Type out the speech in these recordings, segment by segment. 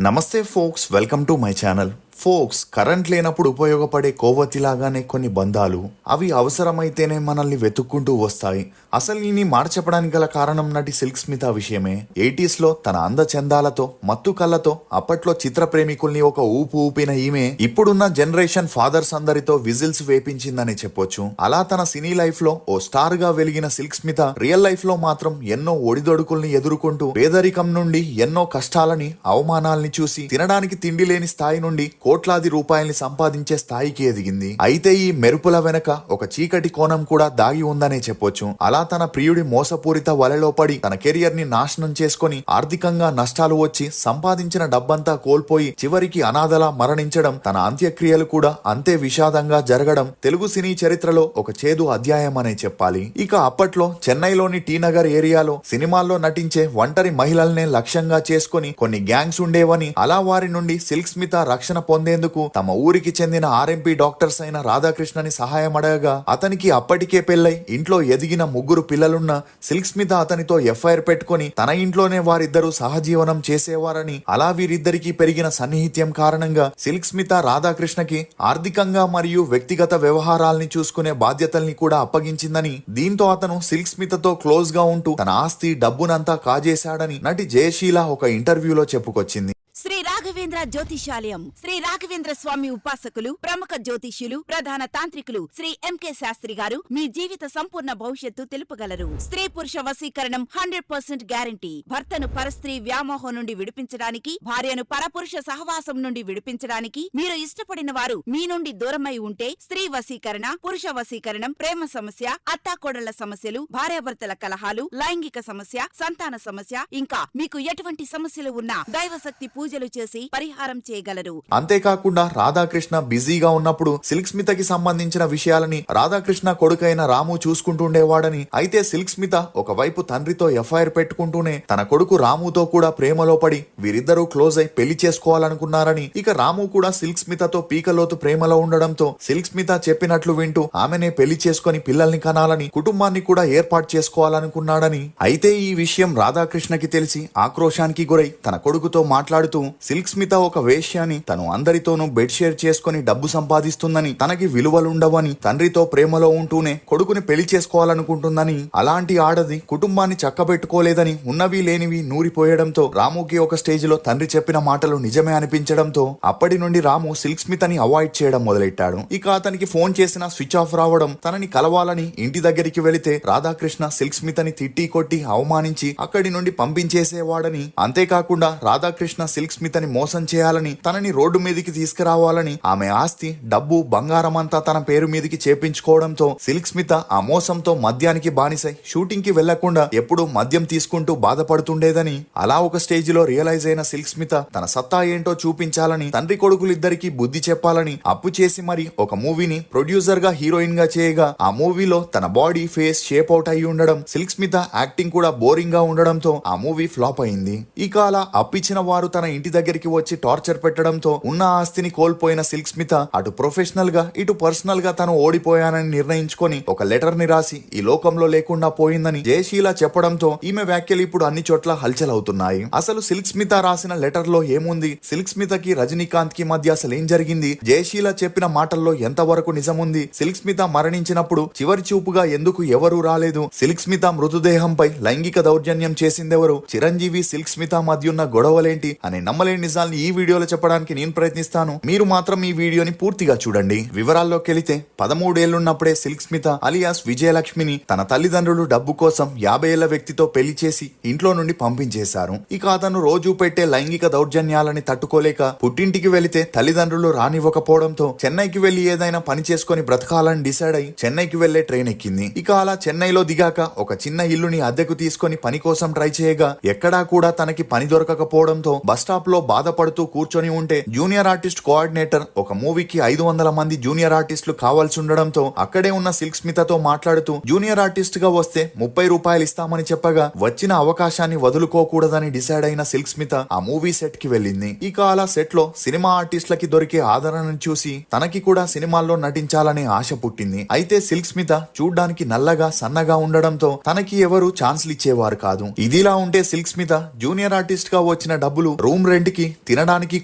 నమస్తే folks, welcome to my channel. Folks, current లేనప్పుడు ఉపయోగపడే కొవ్వొత్తిలాగానే కొన్ని బంధాలు అవి అవసరమైతేనే మనల్ని వెతుక్కుంటూ వస్తాయి. అసలు ఈ మాట చెప్పడానికి గల కారణం నటి సిల్క్ స్మిత విషయమే. 80s లో తన అందచందాలతో మత్తు కళ్ళతో అప్పట్లో చిత్ర ప్రేమికుల్ని ఒక ఊపు ఊపిన ఈమె ఇప్పుడున్న జనరేషన్ ఫాదర్స్ అందరితో విజిల్స్ వేపించిందని చెప్పొచ్చు. అలా తన సినీ లైఫ్ లో ఓ స్టార్ గా వెలిగిన సిల్క్ స్మిత రియల్ లైఫ్ లో మాత్రం ఎన్నో ఒడిదొడుకుల్ని ఎదుర్కొంటూ పేదరికం నుండి ఎన్నో కష్టాలని అవమానాల్ని చూసి తినడానికి తిండి లేని స్థాయి నుండి కోట్లాది రూపాయల్ని సంపాదించే స్థాయికి ఎదిగింది. అయితే ఈ మెరుపుల వెనక ఒక చీకటి కోణం కూడా దాగి ఉందనే చెప్పొచ్చు. అలా తన ప్రియుడి మోసపూరిత వలలో పడి తన కెరియర్ ని నాశనం చేసుకుని ఆర్థికంగా నష్టాలు వచ్చి సంపాదించిన డబ్బంతా కోల్పోయి చివరికి అనాథలా మరణించడం, తన అంత్యక్రియలు కూడా అంతే విషాదంగా జరగడం తెలుగు సినీ చరిత్రలో ఒక చేదు అధ్యాయం అనే చెప్పాలి. ఇక అప్పట్లో చెన్నైలోని టీ నగర్ ఏరియాలో సినిమాల్లో నటించే ఒంటరి మహిళల్నే లక్ష్యంగా చేసుకుని కొన్ని గ్యాంగ్స్ ఉండేవని, అలా వారి నుండి సిల్క్ స్మిత రక్షణ పొందేందుకు తమ ఊరికి చెందిన ఆర్ఎంపీ డాక్టర్స్ అయిన రాధాకృష్ణని సహాయం అడగగా అతనికి అప్పటికే పెళ్లై ఇంట్లో ఎదిగిన 3 పిల్లలున్న సిల్క్ స్మిత అతనితో ఎఫ్ఐఆర్ పెట్టుకుని తన ఇంట్లోనే వారిద్దరూ సహజీవనం చేసేవారని, అలా వీరిద్దరికీ పెరిగిన సన్నిహిత్యం కారణంగా సిల్క్ స్మిత రాధాకృష్ణకి ఆర్థికంగా మరియు వ్యక్తిగత వ్యవహారాల్ని చూసుకునే బాధ్యతల్ని కూడా అప్పగించిందని, దీంతో అతను సిల్క్ స్మితతో క్లోజ్ గా ఉంటూ తన ఆస్తి డబ్బునంతా కాజేశాడని నటి జయశీల ఒక ఇంటర్వ్యూలో చెప్పుకొచ్చింది. శ్రీ రాఘవేంద్ర జ్యోతిషాలయం శ్రీ రాఘవేంద్ర స్వామి ఉపాసకులు, ప్రముఖ జ్యోతిష్యులు, ప్రధాన తాంత్రికులు శ్రీ ఎంకే శాస్త్రి గారు మీ జీవిత సంపూర్ణ భవిష్యత్తు తెలుపగలరు. స్త్రీ పురుష వశీకరణం 100% గ్యారంటీ. భర్తను పరస్త్రీ వ్యామోహం నుండి విడిపించడానికి, భార్యను పరపురుష సహవాసం నుండి విడిపించడానికి, మీరు ఇష్టపడిన వారు మీ నుండి దూరమై ఉంటే స్త్రీ వశీకరణ, పురుష వశీకరణం, ప్రేమ సమస్య, అత్తాకోడళ్ల సమస్యలు, భార్యాభర్తల కలహాలు, లైంగిక సమస్య, సంతాన సమస్య, ఇంకా మీకు ఎటువంటి సమస్యలు ఉన్నా దైవశక్తి పూజలు చేసి పరిహారం చేయగలరు. అంతేకాకుండా రాధాకృష్ణ బిజీగా ఉన్నప్పుడు సిల్క్ స్మితకి సంబంధించిన విషయాలని రాధాకృష్ణ కొడుకైన రాము చూసుకుంటుండేవాడని, అయితే సిల్క్ స్మిత ఒకవైపు తండ్రితో ఎఫ్ఐఆర్ పెట్టుకుంటూనే తన కొడుకు రాముతో కూడా ప్రేమలో పడి వీరిద్దరూ క్లోజ్ అయి పెళ్లి చేసుకోవాలనుకున్నారని, ఇక రాము కూడా సిల్క్ స్మితతో పీకలోతు ప్రేమలో ఉండడంతో సిల్క్ స్మిత చెప్పినట్లు వింటూ ఆమెనే పెళ్లి చేసుకుని పిల్లల్ని కనాలని, కుటుంబాన్ని కూడా ఏర్పాటు చేసుకోవాలనుకున్నాడని, అయితే ఈ విషయం రాధాకృష్ణకి తెలిసి ఆక్రోశానికి గురై తన కొడుకుతో మాట్లాడుతూ సిల్క్ స్మిత ఒక వేశ్య అని, తను అందరితోనూ బెడ్ షేర్ చేసుకుని డబ్బు సంపాదిస్తుందని, తనకి విలువలుండవని, తండ్రితో ప్రేమలో ఉంటూనే కొడుకుని పెళ్లి చేసుకోవాలనుకుంటుందని, అలాంటి ఆడది కుటుంబాన్ని చక్కబెట్టుకోలేదని ఉన్నవి లేనివి నూరిపోయడంతో రాముకి ఒక స్టేజ్ లో తండ్రి చెప్పిన మాటలు నిజమే అనిపించడంతో అప్పటి నుండి రాము సిల్క్ స్మితని అవాయిడ్ చేయడం మొదలెట్టాడు. ఇక అతనికి ఫోన్ చేసిన స్విచ్ ఆఫ్ రావడం, తనని కలవాలని ఇంటి దగ్గరికి వెళితే రాధాకృష్ణ సిల్క్ స్మితని తిట్టి కొట్టి అవమానించి అక్కడి నుండి పంపించేసేవాడని, అంతేకాకుండా రాధాకృష్ణ సిల్క్ స్మితని మోసం చేయాలని, తనని రోడ్డు మీదకి తీసుకురావాలని, ఆమె ఆస్తి డబ్బు బంగారం అంతా తన పేరు మీదకి చేపించుకోవడంతో సిల్క్ స్మిత ఆ మోసంతో మద్యానికి బానిసై షూటింగ్ కి వెళ్లకుండా ఎప్పుడూ మద్యం తీసుకుంటూ బాధపడుతుండేదని, అలా ఒక స్టేజ్ లో రియలైజ్ అయిన సిల్క్ స్మిత తన సత్తా ఏంటో చూపించాలని, తండ్రి కొడుకులిద్దరికి బుద్ధి చెప్పాలని అప్పు చేసి మరి ఒక మూవీని ప్రొడ్యూసర్ గా హీరోయిన్ గా చేయగా ఆ మూవీలో తన బాడీ ఫేస్ షేప్ అవుట్ అయి ఉండడం, సిల్క్ స్మిత యాక్టింగ్ కూడా బోరింగ్ గా ఉండడంతో ఆ మూవీ ఫ్లాప్ అయింది. ఇక అలా అప్పిచ్చిన వారు తన ఇంటి దగ్గరికి వచ్చి టార్చర్ పెట్టడంతో ఉన్న ఆస్తిని కోల్పోయిన సిల్క్ స్మిత అటు ప్రొఫెషనల్ గా ఇటు పర్సనల్ గా తను ఓడిపోయానని నిర్ణయించుకొని ఒక లెటర్ ని రాసి ఈ లోకంలో లేకుండా పోయిందని జయశీల చెప్పడంతో ఈమె వ్యాఖ్యలు ఇప్పుడు అన్ని చోట్ల హల్చల్ అవుతున్నాయి. అసలు సిల్క్ స్మిత రాసిన లెటర్ లో ఏముంది, సిల్క్ స్మితకి రజనీకాంత్ కి మధ్య అసలు ఏం జరిగింది, జయశీల చెప్పిన మాటల్లో ఎంతవరకు నిజముంది, సిల్క్ స్మిత మరణించినప్పుడు చివరి చూపుగా ఎందుకు ఎవరూ రాలేదు, సిల్క్ స్మిత మృతదేహంపై లైంగిక దౌర్జన్యం చేసిందెవరు, చిరంజీవి సిల్క్ స్మిత మధ్య ఉన్న గొడవలేంటి అనే నమ్మలేని నిజాల్ని ఈ వీడియోలో చెప్పడానికి నేను ప్రయత్నిస్తాను. మీరు మాత్రం ఈ వీడియోని పూర్తిగా చూడండి. వివరాల్లోకి వెళితే 13 ఏళ్లున్నప్పుడే సిల్క్ స్మిత అలియాస్ విజయలక్ష్మిని తన తల్లిదండ్రులు డబ్బు కోసం 50 ఏళ్ల వ్యక్తితో పెళ్లి చేసి ఇంట్లో నుండి పంపించేశారు. ఇక అతను రోజు పెట్టే లైంగిక దౌర్జన్యాలని తట్టుకోలేక పుట్టింటికి వెళితే తల్లిదండ్రులు రానివ్వకపోవడంతో చెన్నైకి వెళ్లి ఏదైనా పని చేసుకుని బ్రతకాలని డిసైడ్ అయి చెన్నైకి వెళ్లే ట్రైన్ ఎక్కింది. ఇక అలా చెన్నైలో దిగాక ఒక చిన్న ఇల్లుని అద్దెకు తీసుకొని పని కోసం ట్రై చేయగా ఎక్కడా కూడా తనకి పని దొరకకపోవడంతో బస్ స్టాప్ లో బాధపడుతూ కూర్చొని ఉంటే జూనియర్ ఆర్టిస్ట్ కోఆర్డినేటర్ ఒక మూవీకి 500 మంది జూనియర్ ఆర్టిస్టులు కావాల్సి ఉండడంతో అక్కడే ఉన్న సిల్క్ స్మితతో మాట్లాడుతూ జూనియర్ ఆర్టిస్ట్ గా వస్తే 30 రూపాయలు ఇస్తామని చెప్పగా వచ్చిన అవకాశాన్ని వదులుకోకూడదని డిసైడ్ అయిన సిల్క్ స్మిత ఆ మూవీ సెట్ కి వెళ్ళింది. ఇక అలా సెట్ లో సినిమా ఆర్టిస్టులకి దొరికే ఆదరణను చూసి తనకి కూడా సినిమాల్లో నటించాలనే ఆశ పుట్టింది. అయితే సిల్క్ స్మిత చూడ్డానికి నల్లగా సన్నగా ఉండడంతో తనకి ఎవరు ఛాన్స్లు ఇచ్చేవారు కాదు. ఇదిలా ఉంటే సిల్క్ స్మిత జూనియర్ ఆర్టిస్ట్ గా వచ్చిన డబ్బులు రూమ్ రెంట్ కి తినడానికి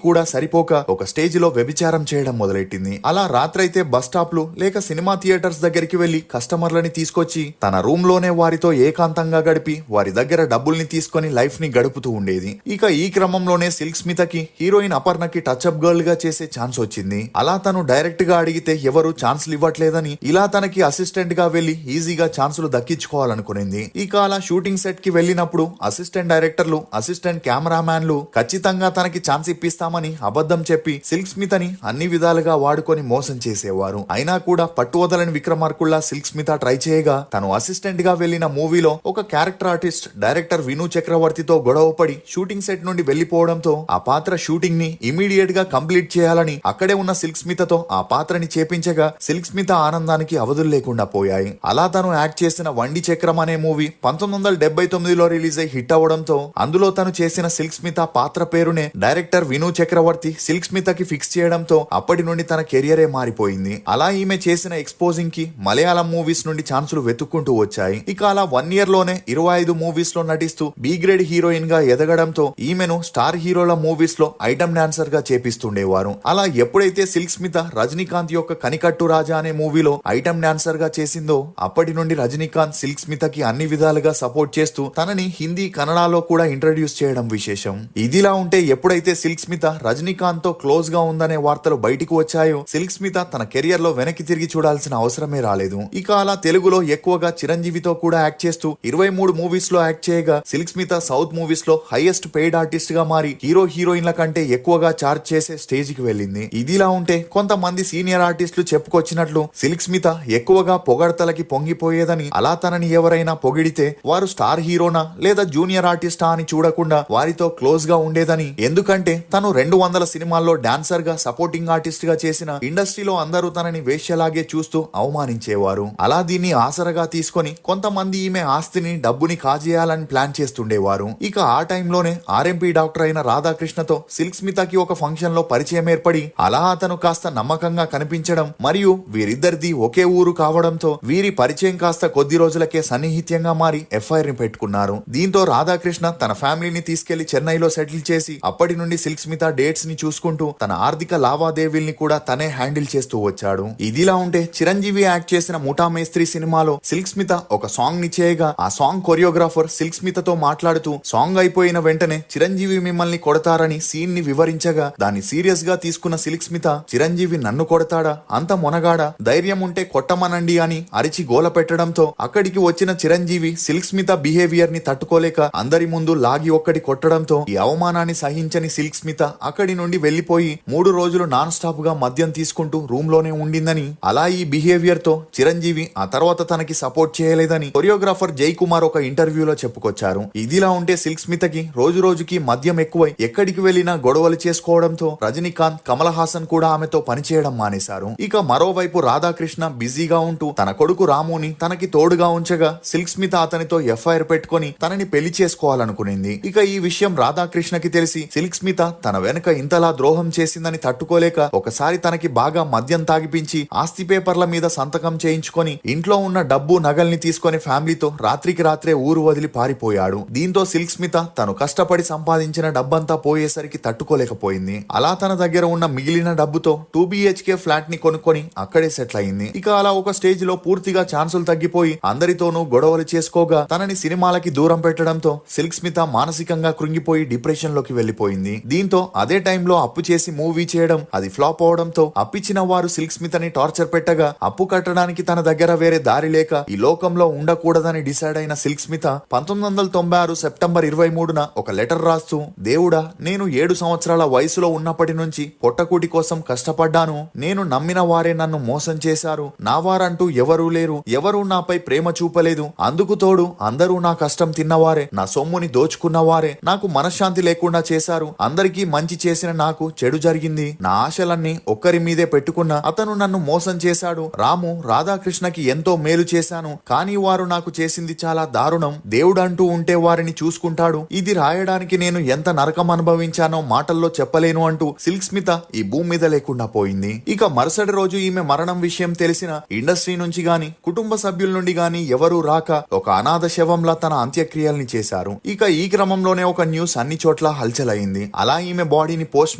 కూడా సరిపోక ఒక స్టేజ్ లో వ్యభిచారం చేయడం మొదలెట్టింది. అలా రాత్రైతే బస్ స్టాప్లు లేక సినిమా థియేటర్స్ దగ్గరికి వెళ్లి కస్టమర్లని తీసుకొచ్చి తన రూమ్ లోనే వారితో ఏకాంతంగా గడిపి వారి దగ్గర డబ్బుల్ని తీసుకొని లైఫ్ ని గడుపుతూ ఉండేది. ఇక ఈ క్రమంలోనే సిల్క్ స్మితకి హీరోయిన్ అపర్ణకి టచ్అప్ గర్ల్ గా చేసే ఛాన్స్ వచ్చింది. అలా తను డైరెక్ట్ గా అడిగితే ఎవరు ఛాన్స్లు ఇవ్వట్లేదని ఇలా తనకి అసిస్టెంట్ గా వెళ్లి ఈజీగా ఛాన్సులు దక్కించుకోవాలనుకునింది. ఇక అలా షూటింగ్ సెట్ కి వెళ్ళినప్పుడు అసిస్టెంట్ డైరెక్టర్లు, అసిస్టెంట్ కెమెరామ్యాన్లు ఖచ్చితంగా తనకి ఛాన్స్ ఇప్పిస్తామని అబద్ధం చెప్పి సిల్క్ స్మితని అన్ని విధాలుగా వాడుకొని మోసం చేసేవారు. అయినా కూడా పట్టువదలని విక్రమార్కుల్లా సిల్క్ స్మిత ట్రై చేయగా తను అసిస్టెంట్ గా వెళ్లిన మూవీలో ఒక క్యారెక్టర్ ఆర్టిస్ట్ డైరెక్టర్ విను చక్రవర్తితో గొడవపడి షూటింగ్ సెట్ నుండి వెళ్లిపోవడంతో ఆ పాత్ర షూటింగ్ ని ఇమీడియట్ గా కంప్లీట్ చేయాలని అక్కడే ఉన్న సిల్క్ స్మితతో ఆ పాత్రని చేపించగా సిల్క్ స్మిత ఆనందానికి అవధులు లేకుండా పోయాయి. అలా తను యాక్ట్ చేసిన వండి చక్రం అనే మూవీ 1979లో రిలీజ్ అయి హిట్ అవడంతో అందులో తను చేసిన సిల్క్ స్మిత పాత్ర పేరునే డైరెక్టర్ విను చక్రవర్తి సిల్క్ స్మితకి ఫిక్స్ చేయడంతో అప్పటి నుండి తన కెరియరే మారిపోయింది. అలా ఈమె చేసిన ఎక్స్పోజింగ్ కి మలయాళం మూవీస్ నుండి ఛాన్సులు వెతుక్కుంటూ వచ్చాయి. ఇక అలా 1 year లోనే 25 మూవీస్ లో నటిస్తూ బి గ్రేడ్ హీరోయిన్ గా ఎదగడంతో ఈమెను స్టార్ హీరోల మూవీస్ లో ఐటమ్ డాన్సర్ గా చేపిస్తుండేవారు. అలా ఎప్పుడైతే సిల్క్ స్మిత రజనీకాంత్ యొక్క కనికట్టు రాజా అనే మూవీలో ఐటమ్ డాన్సర్ గా చేసిందో అప్పటి నుండి రజనీకాంత్ సిల్క్ స్మితకి అన్ని విధాలుగా సపోర్ట్ చేస్తూ తనని హిందీ, కన్నడలో కూడా ఇంట్రడ్యూస్ చేయడం విశేషం. ఇదిలా ఉంటే ఎప్పుడైతే సిల్క్ స్మిత రజనీకాంత్ తో క్లోజ్ గా ఉందనే వార్తలు బయటికి వచ్చాయో సిల్క్ స్మిత తన కెరియర్ లో వెనక్కి తిరిగి చూడాల్సిన అవసరమే రాలేదు. ఇక అలా తెలుగులో ఎక్కువగా చిరంజీవితో కూడా యాక్ట్ చేస్తూ 23 మూవీస్ లో యాక్ట్ చేయగా సిల్క్ స్మిత సౌత్ మూవీస్ లో హైయెస్ట్ పెయిడ్ ఆర్టిస్ట్ గా మారి హీరో హీరోయిన్ల కంటే ఎక్కువగా చార్జ్ చేసే స్టేజ్ కి వెళ్ళింది. ఇదిలా ఉంటే కొంతమంది సీనియర్ ఆర్టిస్టులు చెప్పుకొచ్చినట్లు సిల్క్ స్మిత ఎక్కువగా పొగడ్తలకి పొంగిపోయేదని, అలా తనని ఎవరైనా పొగిడితే వారు స్టార్ హీరోనా లేదా జూనియర్ ఆర్టిస్టా అని చూడకుండా వారితో క్లోజ్ గా ఉండేదని, ఎందుకంటే తను 200 సినిమాల్లో డాన్సర్ గా సపోర్టింగ్ ఆర్టిస్ట్ గా చేసిన ఇండస్ట్రీలో అందరూ తనని వేశ్యలాగే చూస్తూ అవమానించేవారు. అలా దీన్ని ఆసరగా తీసుకొని కొంతమంది ఈమె ఆస్తిని, డబ్బుని కాజేయాలని ప్లాన్ చేస్తుండేవారు. ఇక ఆ టైంలోనే ఆర్ఎంపీ డాక్టర్ అయిన రాధాకృష్ణతో సిల్క్ స్మితకి ఒక ఫంక్షన్ లో పరిచయం ఏర్పడి అలా అతను కాస్త నమ్మకంగా కనిపించడం మరియు వీరిద్దరిది ఒకే ఊరు కావడంతో వీరి పరిచయం కాస్త కొద్ది రోజులకే సన్నిహిత్యంగా మారి ఎఫ్ఐఆర్ ని పెట్టుకున్నారు. దీంతో రాధాకృష్ణ తన ఫ్యామిలీని తీసుకెళ్లి చెన్నైలో సెటిల్ చేసి అప్పటి నుండి సిల్క్ స్మిత డేట్స్ ని చూసుకుంటూ తన ఆర్థిక లావాదేవీల్ని కూడా తనే హ్యాండిల్ చేస్తూ వచ్చాడు. ఇదిలా ఉంటే చిరంజీవి యాక్ట్ చేసిన ముఠా మేస్త్రి సినిమాలో సిల్క్ స్మిత ఒక సాంగ్ ని చేయగా ఆ సాంగ్ కొరియోగ్రాఫర్ సిల్క్ స్మితతో మాట్లాడుతూ సాంగ్ అయిపోయిన వెంటనే చిరంజీవి మిమ్మల్ని కొడతారని సీన్ ని వివరించగా దాన్ని సీరియస్ గా తీసుకున్న సిల్క్ స్మిత చిరంజీవి నన్ను కొడతాడా, అంత మొనగాడా, ధైర్యం ఉంటే కొట్టమనండి అని అరిచి గోల పెట్టడంతో అక్కడికి వచ్చిన చిరంజీవి సిల్క్ స్మిత బిహేవియర్ ని తట్టుకోలేక అందరి ముందు లాగి ఒక్కడి కొట్టడంతో ఈ అవమానాన్ని సహించని సిల్క్ స్మిత అక్కడి నుండి వెళ్లిపోయి 3 రోజులు నాన్ స్టాప్ గా మద్యం తీసుకుంటూ రూమ్ లోనే ఉండిందని, అలా ఈ బిహేవియర్ తో చిరంజీవి ఆ తర్వాత తనకి సపోర్ట్ చేయలేదని కొరియోగ్రాఫర్ జై కుమార్ ఒక ఇంటర్వ్యూలో చెప్పుకొచ్చారు. ఇదిలా ఉంటే సిల్క్ స్మితకి రోజు రోజుకి మద్యం ఎక్కువై ఎక్కడికి వెళ్లినా గొడవలు చేసుకోవడంతో రజనీకాంత్, కమల్ హాసన్ కూడా ఆమెతో పనిచేయడం మానేశారు. ఇక మరోవైపు రాధాకృష్ణ బిజీగా ఉంటూ తన కొడుకు రాముని తనకి తోడుగా ఉంచగా సిల్క్ స్మిత అతనితో ఎఫ్ఐఆర్ పెట్టుకుని తనని పెళ్లి చేసుకోవాలనుకునింది. ఇక ఈ విషయం రాధాకృష్ణకి తెలిసి సిల్క్ స్మిత తన వెనక ఇంతలా ద్రోహం చేసిందని తట్టుకోలేక ఒకసారి తనకి బాగా మద్యం తాగిపించి ఆస్తి పేపర్ల మీద సంతకం చేయించుకొని ఇంట్లో ఉన్న డబ్బు, నగల్ని తీసుకొని ఫ్యామిలీతో రాత్రికి రాత్రే ఊరు వదిలి పారిపోయాడు. దీంతో సిల్క్ స్మిత తను కష్టపడి సంపాదించిన డబ్బంతా పోయేసరికి తట్టుకోలేకపోయింది. అలా తన దగ్గర ఉన్న మిగిలిన డబ్బుతో 2 BHK ఫ్లాట్ ని కొనుక్కొని అక్కడే సెటిల్ అయింది. ఇక అలా ఒక స్టేజ్ లో పూర్తిగా ఛాన్సులు తగ్గిపోయి అందరితోనూ గొడవలు చేసుకోగా తనని సినిమాలకి దూరం పెట్టడంతో సిల్క్ స్మిత మానసికంగా కృంగిపోయి డిప్రెషన్ లోకి వెళ్లిపోయింది. దీంతో అదే టైంలో అప్పు చేసి మూవీ చేయడం, అది ఫ్లాప్ అవడంతో అప్పిచ్చిన వారు సిల్క్ స్మితని టార్చర్ పెట్టగా అప్పు కట్టడానికి తన దగ్గర వేరే దారి లేక ఈ లోకంలో ఉండకూడదని డిసైడ్ అయిన సిల్క్ స్మిత 1996 సెప్టెంబర్ 23న ఒక లెటర్ రాస్తూ, దేవుడా, నేను 7 సంవత్సరాల వయసులో ఉన్నప్పటి నుంచి పొట్టకూటి కోసం కష్టపడ్డాను. నేను నమ్మిన వారే నన్ను మోసం చేశారు. నా వారంటూ ఎవరూ లేరు. ఎవరూ నాపై ప్రేమ చూపలేదు. అందుకు తోడు అందరూ నా కష్టం తిన్నవారే, నా సొమ్ముని దోచుకున్నవారే. నాకు మనశ్శాంతి లేకుండా చేశారు. అందరికీ మంచి చేసిన నాకు చెడు జరిగింది. నా ఆశలన్నీ ఒక్కరి మీదే పెట్టుకున్న అతను నన్ను మోసం చేశాడు. రాము, రాధాకృష్ణకి ఎంతో మేలు చేశాను. కానీ వారు నాకు చేసింది చాలా దారుణం. దేవుడంటూ ఉంటే వారిని చూసుకుంటాడు. ఇది రాయడానికి నేను ఎంత నరకం అనుభవించానో మాటల్లో చెప్పలేను అంటూ సిల్క్ స్మిత ఈ భూమి మీద లేకుండా పోయింది. ఇక మరుసటి రోజు ఈమె మరణం విషయం తెలిసిన ఇండస్ట్రీ నుంచి గాని, కుటుంబ సభ్యుల నుండి గాని ఎవరూ రాక ఒక అనాథ శవంలా తన అంత్యక్రియల్ని చేశారు. ఇక ఈ క్రమంలోనే ఒక న్యూస్ అన్ని చోట్ల హల్చల్ అయింది. అలా ఈమె బాడీని పోస్ట్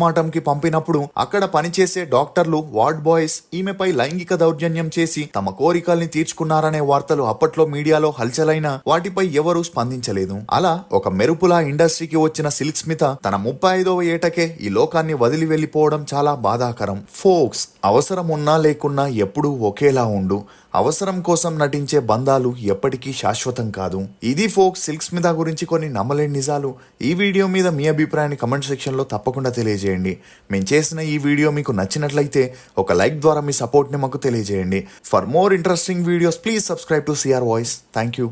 మార్టం కి పంపినప్పుడు అక్కడ పనిచేసే డాక్టర్లు, వార్డ్ బాయ్స్ ఈమెపై లైంగిక దౌర్జన్యం చేసి తమ కోరికల్ని తీర్చుకున్నారనే వార్తలు అప్పట్లో మీడియాలో హల్చలైన వాటిపై ఎవరూ స్పందించలేదు. అలా ఒక మెరుపులా ఇండస్ట్రీకి వచ్చిన సిల్క్ స్మిత తన 35వ ఏటకే ఈ లోకాన్ని వదిలి వెళ్లిపోవడం చాలా బాధాకరం. ఫోక్స్, అవసరం ఉన్నా లేకున్నా ఎప్పుడూ ఒకేలా ఉండు. అవసరం కోసం నటించే బంధాలు ఎప్పటికీ శాశ్వతం కాదు. ఇది ఫోక్స్ సిల్క్ స్మిత గురించి కొన్ని నమ్మలేని నిజాలు. ఈ వీడియో మీద మీ అభిప్రాయాన్ని కమెంట్ సెక్షన్ లో తప్పకుండా తెలియజేయండి. మేము చేసిన ఈ వీడియో మీకు నచ్చినట్లయితే ఒక లైక్ ద్వారా మీ సపోర్ట్ ని మాకు తెలియజేయండి. For more interesting videos please subscribe to CR voice. Thank you.